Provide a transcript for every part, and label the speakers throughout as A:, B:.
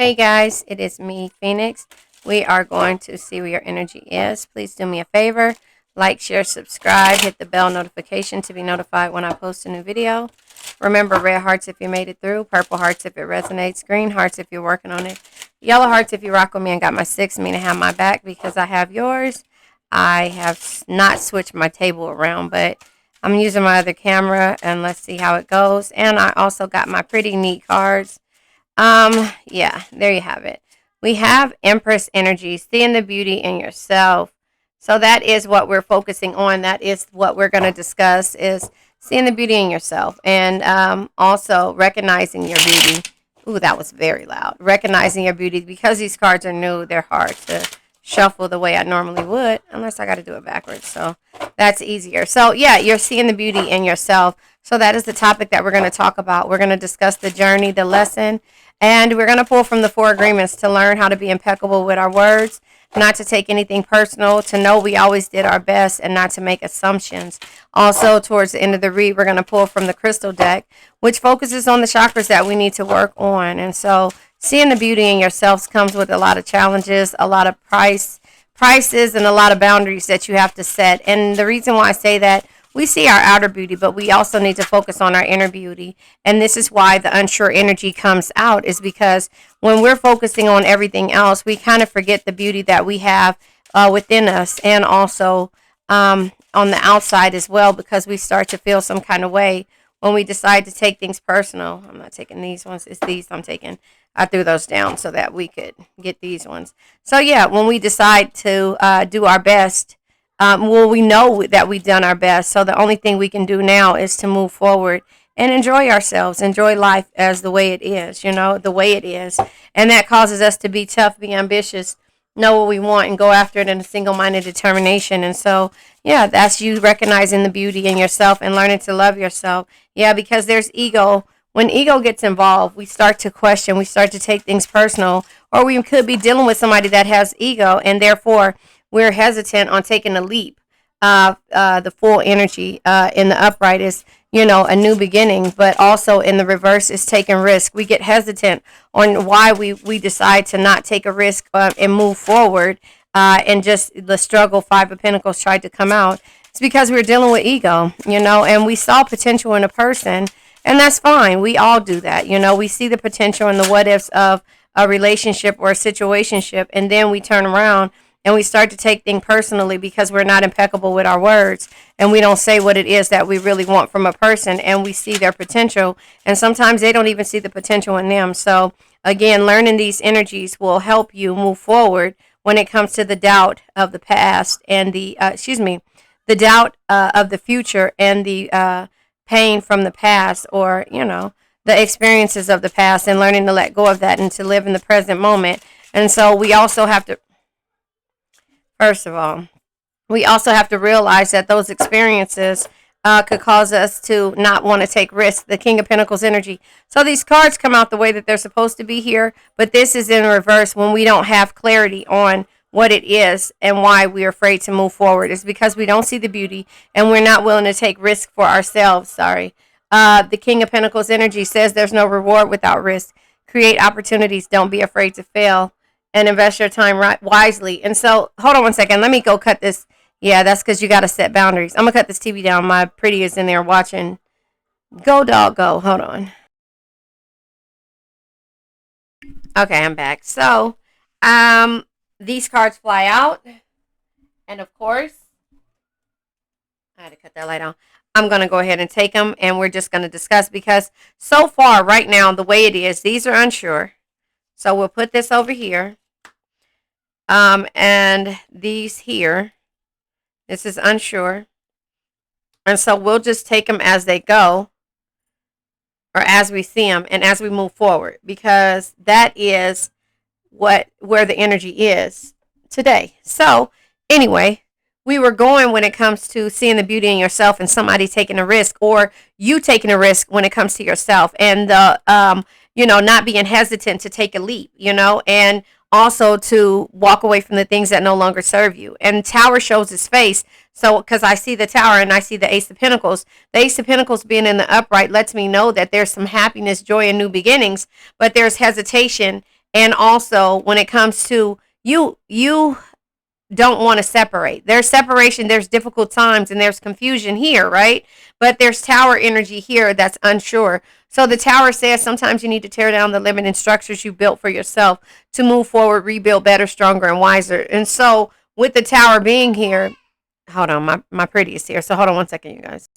A: Hey guys, it is me, Phoenix. We are going to see where your energy is. Please do me a favor. Like, share, subscribe, hit the bell notification to be notified when I post a new video. Remember, red hearts if you made it through, purple hearts if it resonates, green hearts if you're working on it, yellow hearts if you rock with me and got my six, meaning have my back because I have yours. I have not switched my table around, but I'm using my other camera and let's see how it goes. And I also got my pretty neat cards. Yeah, there you have it. We have Empress energy, seeing the beauty in yourself. So that is what we're focusing on. That is what we're going to discuss is seeing the beauty in yourself and also recognizing your beauty. Ooh, that was very loud. Recognizing your beauty because these cards are new. They're hard to shuffle the way I normally would, unless I got to do it backwards. So that's easier. So yeah, you're seeing the beauty in yourself. So that is the topic that we're going to talk about. We're going to discuss the journey, the lesson, and we're going to pull from the four agreements to learn how to be impeccable with our words, not to take anything personal, to know we always did our best, and not to make assumptions. Also, towards the end of the read, we're going to pull from the crystal deck, which focuses on the chakras that we need to work on. And so seeing the beauty in yourselves comes with a lot of challenges, a lot of prices, and a lot of boundaries that you have to set. And the reason why I say that, we see our outer beauty, but we also need to focus on our inner beauty. And this is why the unsure energy comes out, is because when we're focusing on everything else, we kind of forget the beauty that we have within us, and also on the outside as well, because we start to feel some kind of way when we decide to take things personal. I'm not taking these ones. It's these I'm taking. I threw those down so that we could get these ones. So yeah, when we decide to do our best, well, we know that we've done our best. So the only thing we can do now is to move forward and enjoy ourselves, enjoy life as the way it is, the way it is. And that causes us to be tough, be ambitious, know what we want, and go after it in a single-minded determination. And so, yeah, that's you recognizing the beauty in yourself and learning to love yourself. Yeah, because there's ego. When ego gets involved, we start to question, we start to take things personal, or we could be dealing with somebody that has ego, and therefore we're hesitant on taking a leap. The full energy in the upright is, a new beginning, but also in the reverse is taking risk. We get hesitant on why we decide to not take a risk and move forward, and just the struggle. Five of Pentacles tried to come out. It's because we're dealing with ego, and we saw potential in a person, and that's fine. We all do that. We see the potential and the what ifs of a relationship or a situationship, and then we turn around and we start to take things personally because we're not impeccable with our words, and we don't say what it is that we really want from a person, and we see their potential, and sometimes they don't even see the potential in them. So again, learning these energies will help you move forward when it comes to the doubt of the past and the the doubt of the future, and the pain from the past, or the experiences of the past, and learning to let go of that and to live in the present moment. And so we also have to, first of all, we also have to realize that those experiences could cause us to not want to take risks. The King of Pentacles energy. So these cards come out the way that they're supposed to be here, but this is in reverse when we don't have clarity on what it is and why we're afraid to move forward. It's because we don't see the beauty and we're not willing to take risk for ourselves. Sorry. The King of Pentacles energy says there's no reward without risk. Create opportunities. Don't be afraid to fail, and invest your time wisely. And so, hold on one second. Let me go cut this. Yeah, that's because you got to set boundaries. I'm going to cut this TV down. My pretty is in there watching. Go, dog, go. Hold on. Okay, I'm back. So, these cards fly out. And of course, I had to cut that light on. I'm going to go ahead and take them, and we're just going to discuss, because so far, right now, the way it is, these are unsure. So we'll put this over here. And these here, this is unsure. And so we'll just take them as they go, or as we see them, and as we move forward, because that is where the energy is today. So anyway, we were going when it comes to seeing the beauty in yourself and somebody taking a risk, or you taking a risk when it comes to yourself, and the not being hesitant to take a leap, and also to walk away from the things that no longer serve you. And Tower shows his face. So, because I see the Tower and I see the Ace of Pentacles. The Ace of Pentacles being in the upright lets me know that there's some happiness, joy, and new beginnings, but there's hesitation And also when it comes to you don't want to separate. There's separation, there's difficult times, and there's confusion here, right? But there's tower energy here that's unsure. So the tower says sometimes you need to tear down the limiting structures you built for yourself to move forward, rebuild better, stronger, and wiser. And so with the tower being here, hold on, my pretty is here. So hold on one second, you guys.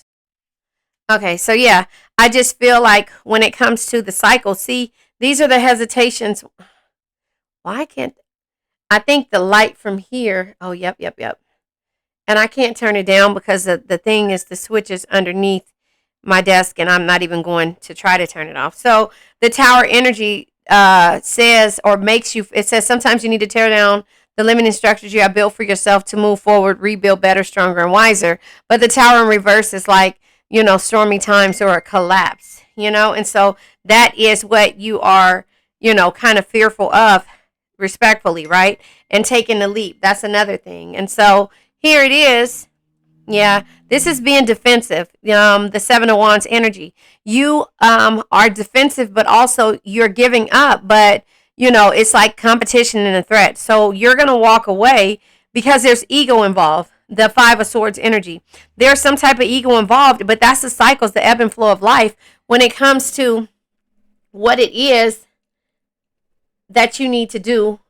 A: Okay, so yeah, I just feel like when it comes to the cycle, see, these are the hesitations. Why can't I think the light from here? Oh, yep. And I can't turn it down because the thing is the switch is underneath my desk and I'm not even going to try to turn it off. So the tower energy says or makes you, it says sometimes you need to tear down the limiting structures you have built for yourself to move forward, rebuild better, stronger, and wiser. But the tower in reverse is like, stormy times or a collapse, and so that is what you are, kind of fearful of, respectfully, right? And taking the leap. That's another thing. And so here it is. Yeah, this is being defensive. The Seven of Wands energy. You are defensive, but also you're giving up. But it's like competition and a threat. So you're gonna walk away because there's ego involved. The Five of Swords energy. There's some type of ego involved, but that's the cycles, the ebb and flow of life when it comes to what it is that you need to do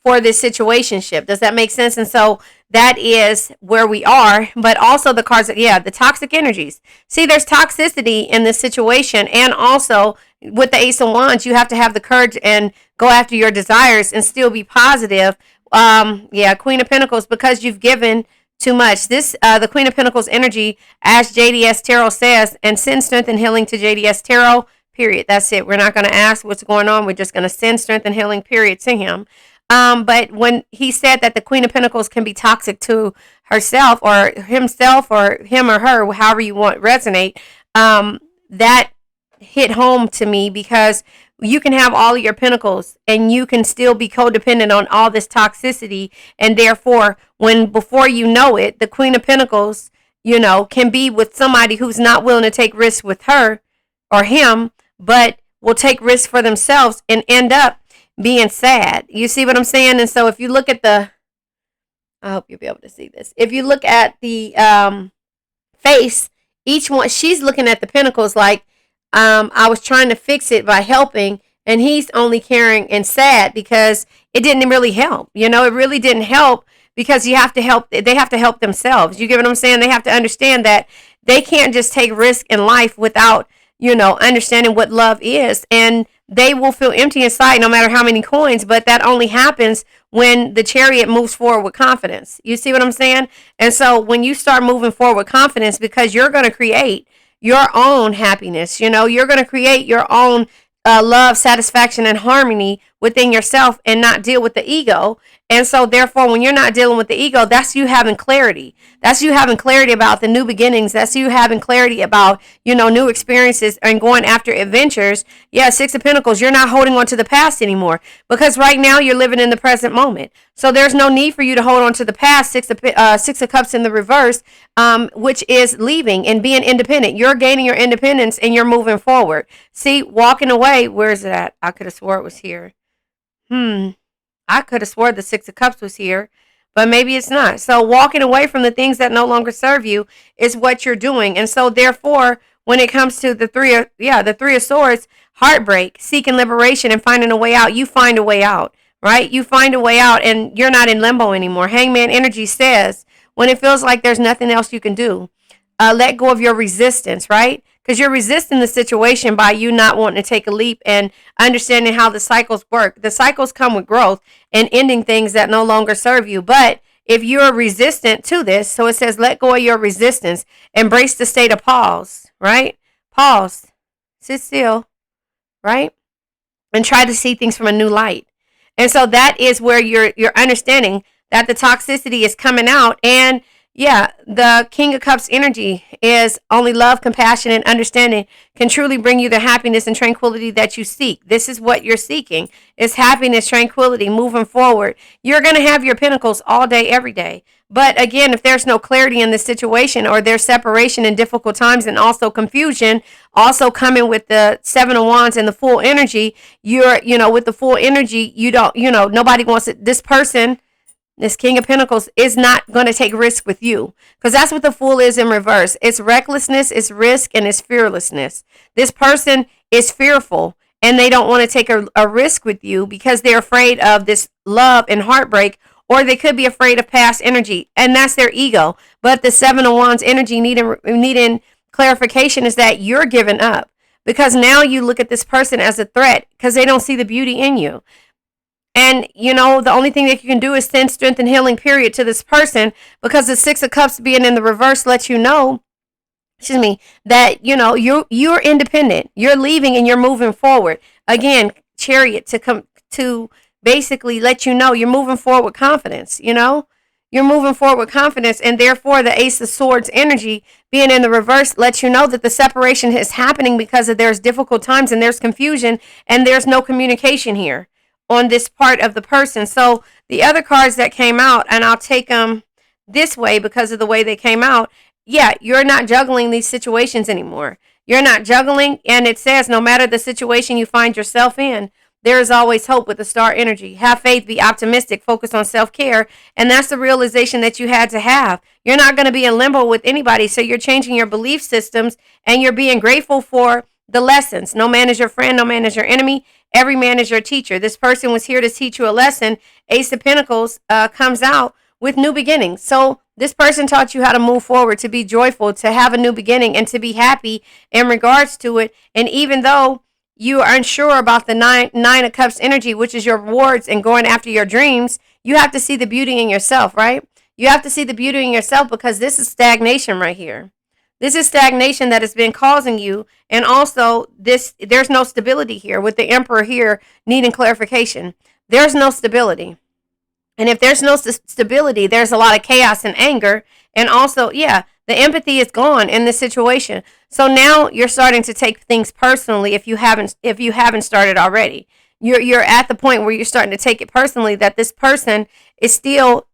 A: for this situationship. Does that make sense? And so that is where we are. But also the cards, the toxic energies. See, there's toxicity in this situation. And also with the Ace of Wands, you have to have the courage and go after your desires and still be positive. Queen of Pentacles, because you've given too much. This, the Queen of Pentacles energy, as JDS Tarot says, and send strength and healing to JDS Tarot, period. That's it. We're not going to ask what's going on. We're just going to send strength and healing, period, to him. But when he said that the Queen of Pentacles can be toxic to herself or himself or him or her, however you want resonate, that hit home to me because you can have all of your pentacles and you can still be codependent on all this toxicity. And therefore, when before you know it, the Queen of Pentacles, can be with somebody who's not willing to take risks with her or him, but will take risks for themselves and end up being sad. You see what I'm saying? And so if you look at I hope you'll be able to see this. If you look at the face, each one, she's looking at the pentacles like, I was trying to fix it by helping, and he's only caring and sad because it didn't really help. It really didn't help because they have to help themselves. You get what I'm saying? They have to understand that they can't just take risk in life without, understanding what love is. And they will feel empty inside no matter how many coins, but that only happens when the Chariot moves forward with confidence. You see what I'm saying? And so when you start moving forward with confidence, because you're going to create your own happiness, you're going to create your own love, satisfaction, and harmony within yourself and not deal with the ego. And so therefore, when you're not dealing with the ego, that's you having clarity. That's you having clarity about the new beginnings. That's you having clarity about, new experiences and going after adventures. Yeah, Six of Pentacles, you're not holding on to the past anymore because right now you're living in the present moment. So there's no need for you to hold on to the past. Six of Cups in the reverse, which is leaving and being independent. You're gaining your independence and you're moving forward. See, walking away, where is it at? I could have swore it was here. I could have swore the Six of Cups was here, but maybe it's not. So walking away from the things that no longer serve you is what you're doing. And so therefore, when it comes to the Three of Swords, heartbreak, seeking liberation and finding a way out, you find a way out, right? You find a way out and you're not in limbo anymore. Hangman energy says when it feels like there's nothing else you can do, let go of your resistance, right? Because you're resisting the situation by you not wanting to take a leap and understanding how the cycles work. The cycles come with growth and ending things that no longer serve you. But if you're resistant to this, so it says let go of your resistance, embrace the state of pause, right? Pause, sit still, right? And try to see things from a new light. And so that is where you're understanding that the toxicity is coming out and Yeah, the King of Cups energy is only love, compassion, and understanding can truly bring you the happiness and tranquility that you seek. This is what you're seeking. Is happiness, tranquility, moving forward. You're going to have your pentacles all day, every day. But again, if there's no clarity in this situation, or there's separation in difficult times and also confusion, also coming with the Seven of Wands and the full energy, with the full energy, you don't, nobody wants it. This person, this King of Pentacles, is not going to take risk with you, because that's what the Fool is in reverse. It's recklessness, it's risk, and it's fearlessness. This person is fearful, and they don't want to take a risk with you because they're afraid of this love and heartbreak, or they could be afraid of past energy, and that's their ego. But the Seven of Wands energy needing clarification is that you're giving up, because now you look at this person as a threat because they don't see the beauty in you. And, the only thing that you can do is send strength and healing, period, to this person, because the Six of Cups being in the reverse lets you know, that, you're independent. You're leaving and you're moving forward. Again, Chariot to basically let you know you're moving forward with confidence, You're moving forward with confidence, and therefore the Ace of Swords energy being in the reverse lets you know that the separation is happening because there's difficult times and there's confusion and there's no communication here on this part of the person. So the other cards that came out, and I'll take them this way because of the way they came out. Yeah, you're not juggling these situations anymore. You're not juggling, and it says no matter the situation you find yourself in, there is always hope with the star energy. Have faith, be optimistic, focus on self-care, and that's the realization that you had to have. You're not going to be in limbo with anybody, so you're changing your belief systems, and you're being grateful for the lessons. No man is your friend, no man is your enemy. Every man is your teacher. This person was here to teach you a lesson. Ace of Pentacles comes out with new beginnings. So this person taught you how to move forward, to be joyful, to have a new beginning, and to be happy in regards to it. And even though you are unsure about the nine of Cups energy, which is your rewards and going after your dreams, you have to see the beauty in yourself, right? You have to see the beauty in yourself, because this is stagnation right here. This is stagnation that has been causing you, and also there's no stability here with the Emperor here needing clarification. There's no stability. And if there's no stability, there's a lot of chaos and anger, and also, the empathy is gone in this situation. So now you're starting to take things personally if you haven't started already. You're at the point where you're starting to take it personally, that this person is still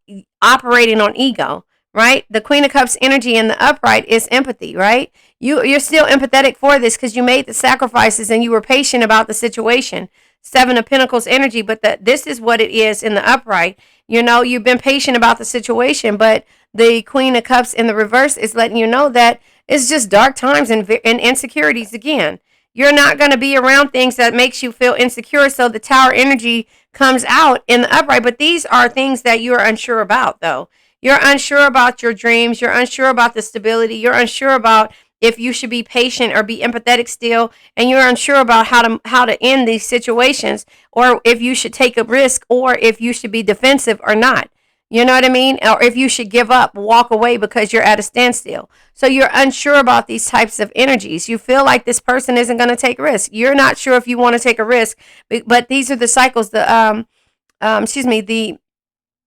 A: operating on ego. Right? The Queen of Cups energy in the upright is empathy, right? You're still empathetic for this because you made the sacrifices and you were patient about the situation. Seven of Pentacles energy, but this is what it is in the upright. You've been patient about the situation, but the Queen of Cups in the reverse is letting you know that it's just dark times and insecurities again. You're not going to be around things that makes you feel insecure, so the Tower energy comes out in the upright, but these are things that you are unsure about, though. You're unsure about your dreams. You're unsure about the stability. You're unsure about if you should be patient or be empathetic still. And you're unsure about how to end these situations, or if you should take a risk, or if you should be defensive or not. You know what I mean? Or if you should give up, walk away because you're at a standstill. So you're unsure about these types of energies. You feel like this person isn't going to take risks. You're not sure if you want to take a risk, but these are the cycles. The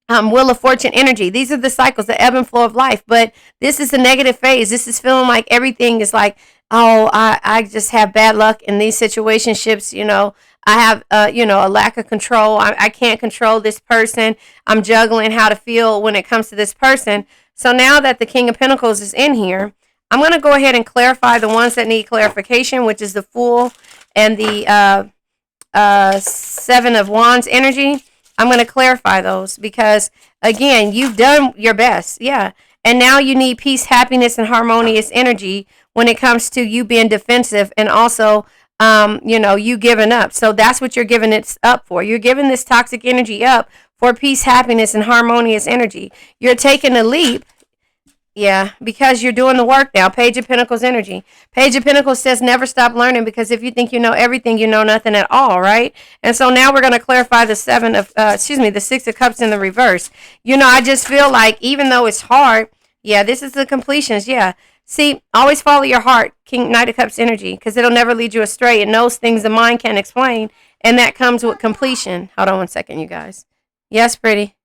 A: Wheel of Fortune energy. These are the cycles, the ebb and flow of life. But this is the negative phase. This is feeling like everything is like, oh, I just have bad luck in these situationships. I have, a lack of control. I can't control this person. I'm juggling how to feel when it comes to this person. So now that the King of Pentacles is in here, I'm going to go ahead and clarify the ones that need clarification, which is the Fool and the Seven of Wands energy. I'm going to clarify those because, again, you've done your best. Yeah. And now you need peace, happiness, and harmonious energy when it comes to you being defensive and also, you giving up. So that's what you're giving it up for. You're giving this toxic energy up for peace, happiness, and harmonious energy. You're taking a leap. Yeah, because you're doing the work now. Page of Pentacles energy. Page of Pentacles says never stop learning, because if you think you know everything, you know nothing at all, right? And so now we're going to clarify the the Six of Cups in the reverse. I just feel like even though it's hard, this is the completions. Yeah. See, always follow your heart, Knight of Cups energy, because it'll never lead you astray. It knows things the mind can't explain, and that comes with completion. Hold on one second, you guys. Yes, pretty.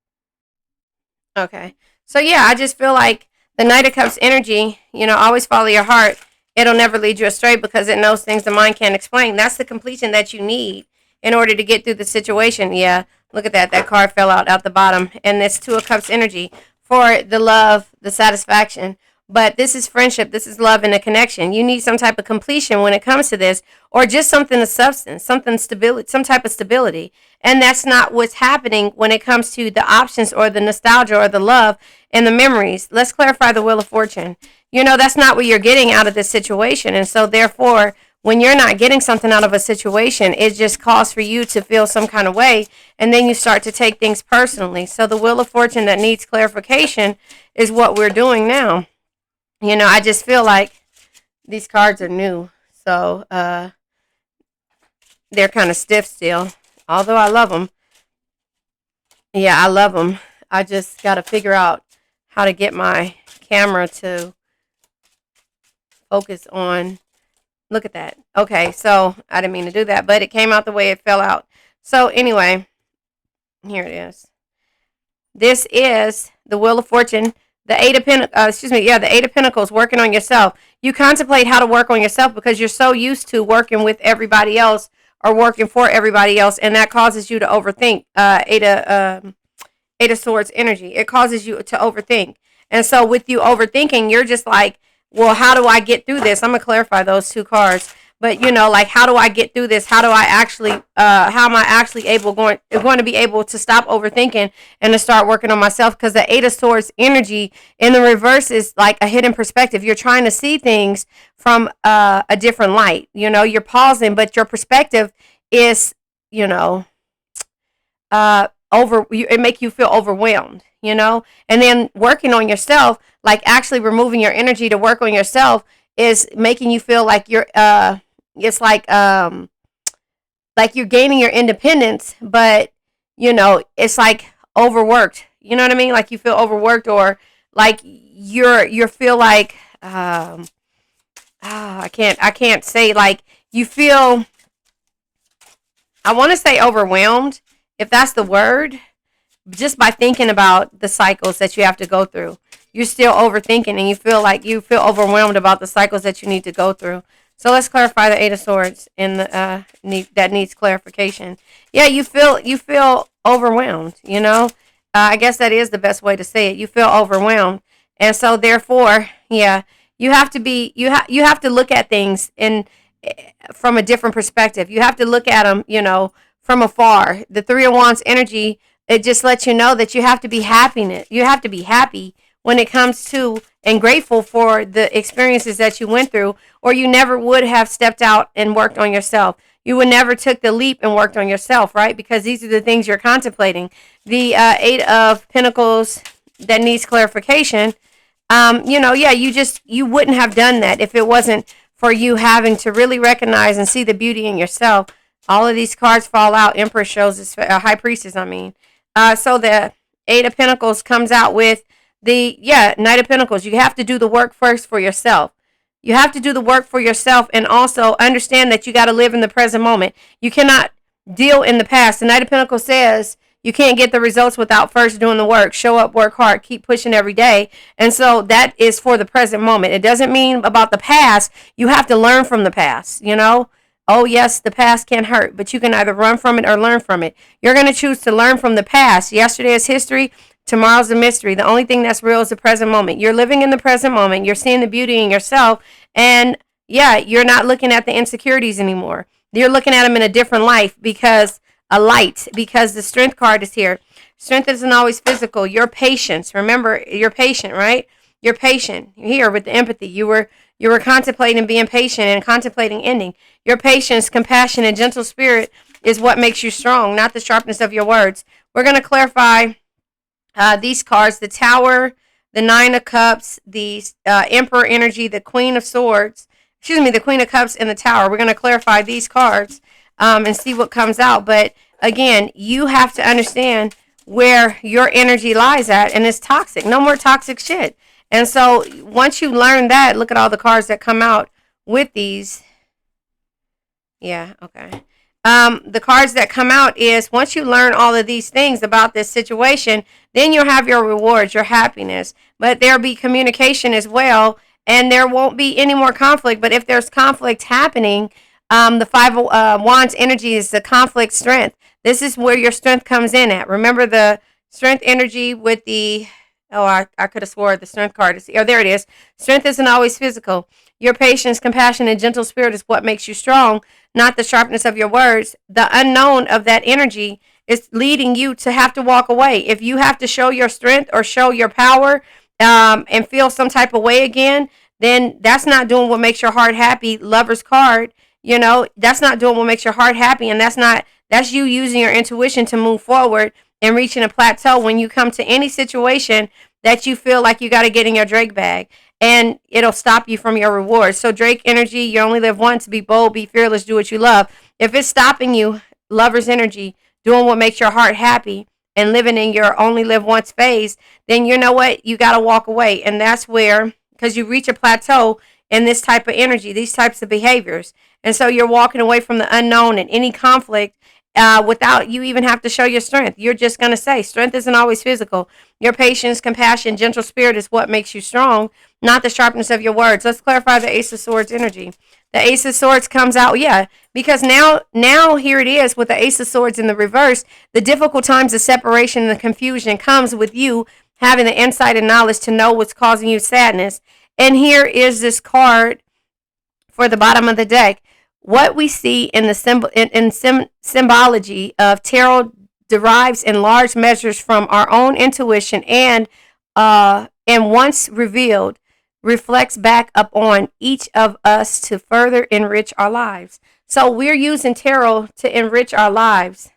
A: Okay. So, I just feel like The Knight of Cups energy, always follow your heart. It'll never lead you astray because it knows things the mind can't explain. That's the completion that you need in order to get through the situation. Yeah, look at that. That card fell out the bottom. And this Two of Cups energy for the love, the satisfaction. But this is friendship. This is love and a connection. You need some type of completion when it comes to this, or just something of substance, something stability, some type of stability. And that's not what's happening when it comes to the options or the nostalgia or the love and the memories. Let's clarify the Wheel of Fortune. That's not what you're getting out of this situation. And so therefore, when you're not getting something out of a situation, it just calls for you to feel some kind of way. And then you start to take things personally. So the Wheel of Fortune that needs clarification is what we're doing now. I just feel like these cards are new. So they're kind of stiff still. Although I love them. Yeah, I love them. I just got to figure out how to get my camera to focus on. Look at that. Okay, so I didn't mean to do that, but it came out the way it fell out. So anyway, here it is. This is the Wheel of Fortune. The Eight of the Eight of Pentacles, working on yourself. You contemplate how to work on yourself because you're so used to working with everybody else or working for everybody else, and that causes you to overthink. Eight of Swords energy. It causes you to overthink. And so with you overthinking, you're just like, well, how do I get through this? I'm going to clarify those two cards. But, like, how do I get through this? How do I actually, how am I actually going to be able to stop overthinking and to start working on myself? Because the Eight of Swords energy in the reverse is like a hidden perspective. You're trying to see things from a different light. You're pausing, but your perspective is, it make you feel overwhelmed, and then working on yourself, like actually removing your energy to work on yourself, is making you feel like you're, it's like you're gaining your independence, but it's like overworked. You know what I mean? Like you feel overworked, or like you feel like I can't say, like you feel, I want to say overwhelmed, if that's the word, just by thinking about the cycles that you have to go through. You're still overthinking, and you feel overwhelmed about the cycles that you need to go through. So let's clarify the Eight of Swords and that needs clarification. Yeah, you feel overwhelmed. I guess that is the best way to say it. You feel overwhelmed, and so therefore, yeah, you have to you have to look at things from a different perspective. You have to look at them, from afar. The Three of Wands energy, it just lets you know that you have to be happy. You have to be happy when it comes to and grateful for the experiences that you went through, or you never would have stepped out and worked on yourself. You would never took the leap and worked on yourself, right? Because these are the things you're contemplating. The Eight of Pentacles that needs clarification. You wouldn't have done that if it wasn't for you having to really recognize and see the beauty in yourself. All of these cards fall out. Empress shows this, High Priestess, so the Eight of Pentacles comes out with the Knight of Pentacles. You have to do the work first for yourself. You have to do the work for yourself, and also understand that you got to live in the present moment. You cannot deal in the past. The Knight of Pentacles says you can't get the results without first doing the work. Show up, work hard, keep pushing every day. And so that is for the present moment. It doesn't mean about the past. You have to learn from the past, Oh, yes, the past can hurt, but you can either run from it or learn from it. You're going to choose to learn from the past. Yesterday is history. Tomorrow's a mystery. The only thing that's real is the present moment. You're living in the present moment. You're seeing the beauty in yourself. And, you're not looking at the insecurities anymore. You're looking at them in a different light, because the Strength card is here. Strength isn't always physical. Your patience. Remember, you're patient, right? You're patient. You're here with the empathy. You were contemplating being patient and contemplating ending. Your patience, compassion, and gentle spirit is what makes you strong, not the sharpness of your words. We're going to clarify these cards: the Tower, the Nine of Cups, the Emperor energy, the Queen of Swords. The Queen of Cups and the Tower. We're going to clarify these cards and see what comes out. But again, you have to understand where your energy lies at, and it's toxic. No more toxic shit. And so once you learn that, look at all the cards that come out with these. Yeah, okay. The cards that come out is once you learn all of these things about this situation, then you'll have your rewards, your happiness. But there'll be communication as well, and there won't be any more conflict. But if there's conflict happening, the Five of Wands energy is the conflict strength. This is where your strength comes in at. Remember the strength energy with the, oh, I could have swore the strength card is, oh, there it is. Strength isn't always physical. Your patience, compassion, and gentle spirit is what makes you strong, not the sharpness of your words. The unknown of that energy is leading you to have to walk away. If you have to show your strength or show your power and feel some type of way again, then that's not doing what makes your heart happy. Lover's card, that's not doing what makes your heart happy, and that's you using your intuition to move forward and reaching a plateau when you come to any situation that you feel like you got to get in your Drake bag, and it'll stop you from your rewards. So Drake energy, you only live once. Be bold, be fearless, do what you love. If it's stopping you, Lover's energy, doing what makes your heart happy and living in your only live once phase, then you know what? You got to walk away. And that's where, because you reach a plateau in this type of energy, these types of behaviors. And so you're walking away from the unknown and any conflict without you even have to show your strength. You're just going to say strength isn't always physical. Your patience, compassion, gentle spirit is what makes you strong, not the sharpness of your words. Let's clarify the Ace of Swords energy. The Ace of Swords comes out, because now here it is with the Ace of Swords in the reverse. The difficult times of separation and the confusion comes with you having the insight and knowledge to know what's causing you sadness. And here is this card for the bottom of the deck. What we see in the symbology of tarot derives in large measures from our own intuition and once revealed, reflects back up on each of us to further enrich our lives. So we're using tarot to enrich our lives.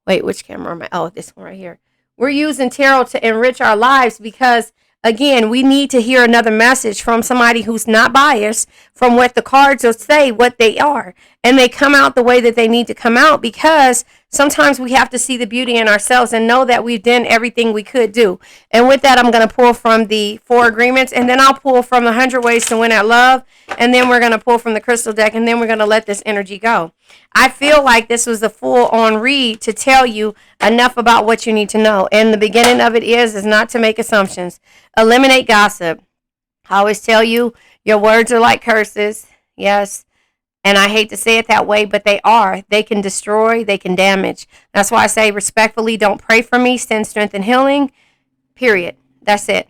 A: Wait, which camera am I? Oh, this one right here. We're using tarot to enrich our lives because, again, we need to hear another message from somebody who's not biased from what the cards will say, what they are. And they come out the way that they need to come out because sometimes we have to see the beauty in ourselves and know that we've done everything we could do. And with that, I'm going to pull from the 4 agreements, and then I'll pull from the 100 ways to win at love. And then we're going to pull from the crystal deck, and then we're going to let this energy go. I feel like this was a full-on read to tell you enough about what you need to know. And the beginning of it is not to make assumptions. Eliminate gossip. I always tell you, your words are like curses. Yes. And I hate to say it that way, but they are. They can destroy. They can damage. That's why I say respectfully, don't pray for me. Send strength and healing. Period. That's it.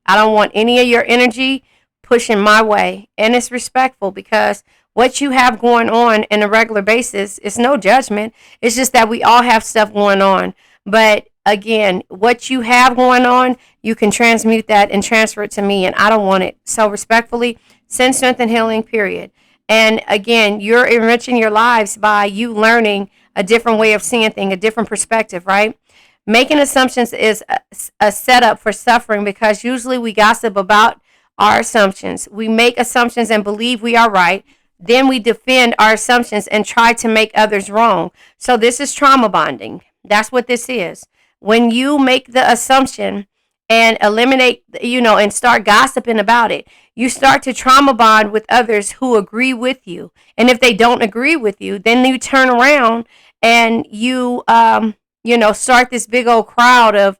A: I don't want any of your energy pushing my way. And it's respectful because what you have going on in a regular basis is no judgment. It's just that we all have stuff going on. But again, what you have going on, you can transmute that and transfer it to me, and I don't want it. So respectfully, send strength and healing, period. And again, you're enriching your lives by you learning a different way of seeing things, a different perspective, right? Making assumptions is a setup for suffering because usually we gossip about our assumptions. We make assumptions and believe we are right. Then we defend our assumptions and try to make others wrong. So this is trauma bonding. That's what this is. When you make the assumption and eliminate, and start gossiping about it, you start to trauma bond with others who agree with you. And if they don't agree with you, then you turn around and you, start this big old crowd of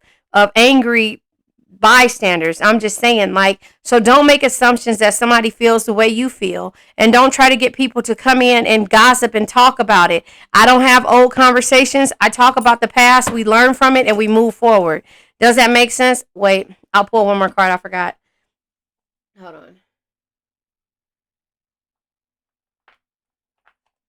A: angry bystanders. I'm just saying, so don't make assumptions that somebody feels the way you feel, and don't try to get people to come in and gossip and talk about it. I don't have old conversations. I talk about the past. We learn from it and we move forward. Does that make sense? Wait, I'll pull one more card. I forgot. Hold on.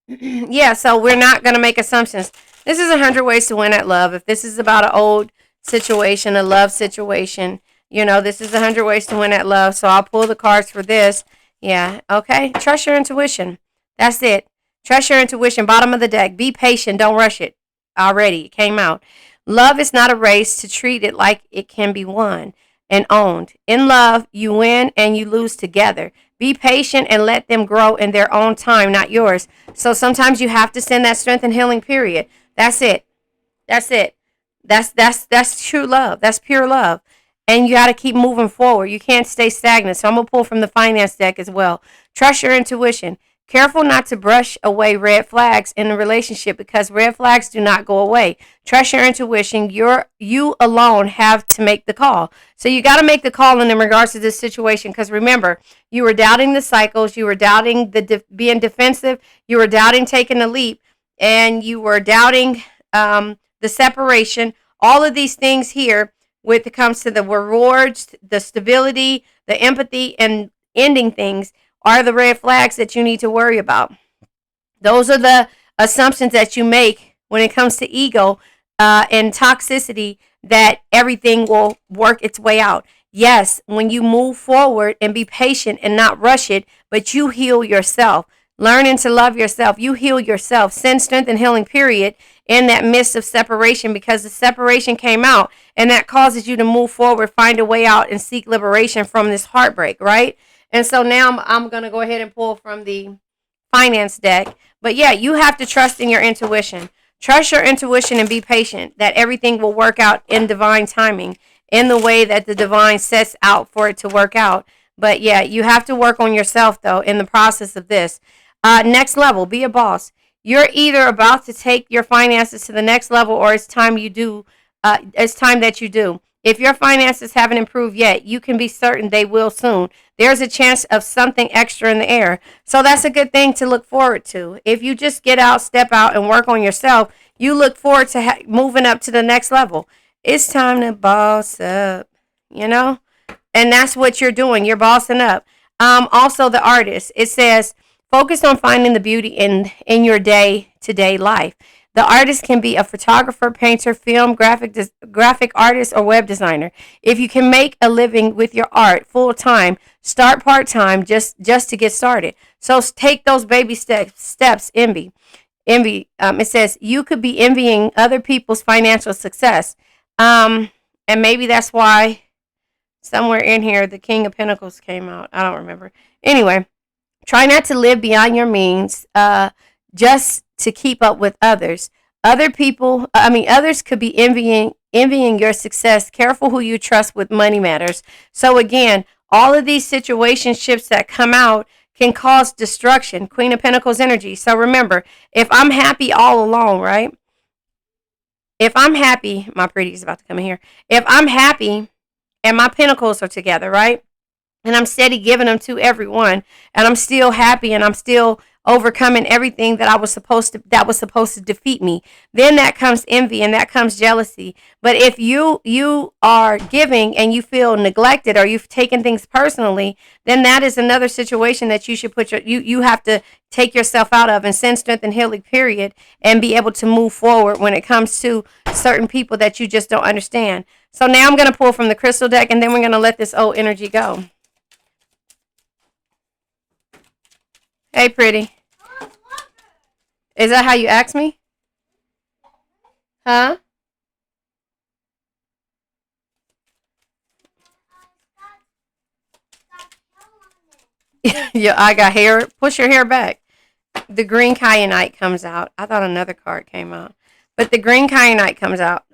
A: Yeah, so we're not going to make assumptions. This is 100 ways to win at love. If this is about an old situation, a love situation, this is 100 ways to win at love. So I'll pull the cards for this. Yeah, okay. Trust your intuition. That's it. Trust your intuition. Bottom of the deck. Be patient. Don't rush it. Already, it came out. Love is not a race to treat it like it can be won and owned. In love, you win and you lose together. Be patient and let them grow in their own time, not yours. So sometimes you have to send that strength and healing, period. That's it. That's it. That's true love. That's pure love. And you got to keep moving forward. You can't stay stagnant. So I'm going to pull from the finance deck as well. Trust your intuition. Careful not to brush away red flags in a relationship because red flags do not go away. Trust your intuition. You alone have to make the call. So you got to make the call in regards to this situation because remember, you were doubting the cycles, you were doubting the being defensive, you were doubting taking the leap, and you were doubting the separation. All of these things here, when it comes to the rewards, the stability, the empathy, and ending things, are the red flags that you need to worry about. Those are the assumptions that you make when it comes to ego and toxicity, that everything will work its way out. Yes, when you move forward and be patient and not rush it, but you heal yourself. Learning to love yourself. You heal yourself. Send strength and healing, period, in that midst of separation because the separation came out and that causes you to move forward, find a way out, and seek liberation from this heartbreak, right? And so now I'm going to go ahead and pull from the finance deck. But yeah, you have to trust in your intuition. Trust your intuition and be patient that everything will work out in divine timing, in the way that the divine sets out for it to work out. But yeah, you have to work on yourself, though, in the process of this. Next level, be a boss. You're either about to take your finances to the next level or it's time you do. It's time that you do. If your finances haven't improved yet, you can be certain they will soon. There's a chance of something extra in the air. So that's a good thing to look forward to. If you just get out, step out, and work on yourself, you look forward to moving up to the next level. It's time to boss up, you know? And that's what you're doing. You're bossing up. Also, the artist, it says, focus on finding the beauty in your day-to-day life. The artist can be a photographer, painter, film, graphic artist, or web designer. If you can make a living with your art full time, start part time just to get started. So take those baby steps. Envy. It says you could be envying other people's financial success, and maybe that's why somewhere in here the King of Pentacles came out. I don't remember. Anyway, try not to live beyond your means. Just to keep up with others. Others could be envying your success. Careful who you trust with money matters. So again, all of these situationships that come out can cause destruction. Queen of Pentacles energy. So remember, if I'm happy all alone, right? If I'm happy, my pretty's about to come in here. If I'm happy and my pentacles are together, right? And I'm steady giving them to everyone, and I'm still happy, and I'm still overcoming everything that was supposed to defeat me. Then that comes envy and that comes jealousy. But if you are giving and you feel neglected or you've taken things personally, then that is another situation that you should you have to take yourself out of and send strength and healing, period, and be able to move forward when it comes to certain people that you just don't understand. So now I'm going to pull from the crystal deck, and then we're going to let this old energy go. Hey, pretty. Is that how you ask me? Huh? Yeah, I got hair. Push your hair back. The green kyanite comes out. I thought another card came out. But the green kyanite comes out.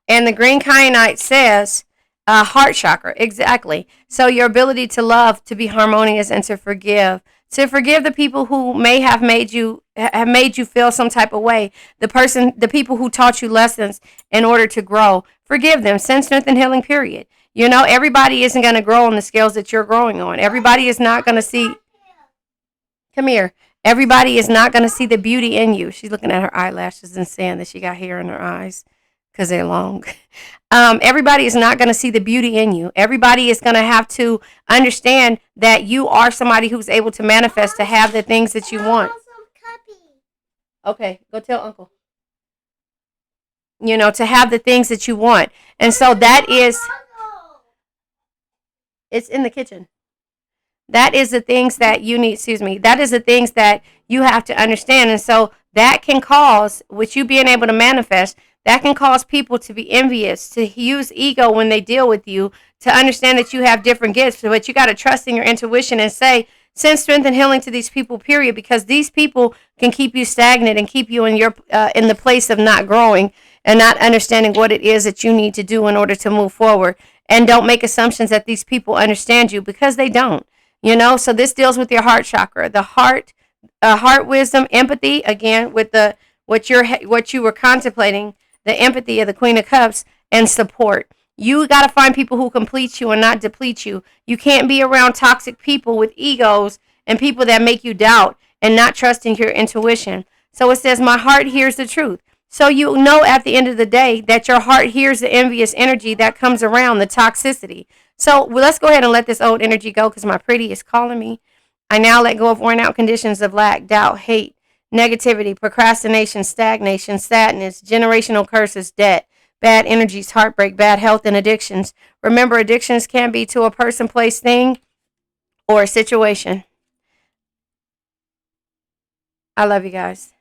A: And the green kyanite says heart chakra. Exactly. So your ability to love, to be harmonious, and to forgive. To forgive the people who may have made you feel some type of way. The people who taught you lessons in order to grow. Forgive them. Send strength and healing, period. You know, everybody isn't going to grow on the scales that you're growing on. Everybody is not going to see. Come here. Everybody is not going to see the beauty in you. She's looking at her eyelashes and saying that she got hair in her eyes because they're long. Everybody is not going to see the beauty in you. Everybody is going to have to understand that you are somebody who's able to manifest, to have the things that you want. Okay, go tell Uncle. You know, to have the things that you want. And so that is, it's in the kitchen. That is the things that you need, that is the things that you have to understand. And so that can cause, with you being able to manifest, that can cause people to be envious, to use ego when they deal with you, to understand that you have different gifts. But you got to trust in your intuition and say, send strength and healing to these people, period, because these people can keep you stagnant and keep you in your in the place of not growing and not understanding what it is that you need to do in order to move forward. And don't make assumptions that these people understand you, because they don't. You know, so this deals with your heart chakra. The heart heart wisdom, empathy, again, with the what you were contemplating, the empathy of the Queen of Cups, and support. You got to find people who complete you and not deplete you. You can't be around toxic people with egos and people that make you doubt and not trusting your intuition. So it says, my heart hears the truth. So you know at the end of the day that your heart hears the envious energy that comes around, the toxicity. So let's go ahead and let this old energy go because my pretty is calling me. I now let go of worn out conditions of lack, doubt, hate, negativity, procrastination, stagnation, sadness, generational curses, debt, bad energies, heartbreak, bad health, and addictions. Remember, addictions can be to a person, place, thing, or a situation. I love you guys.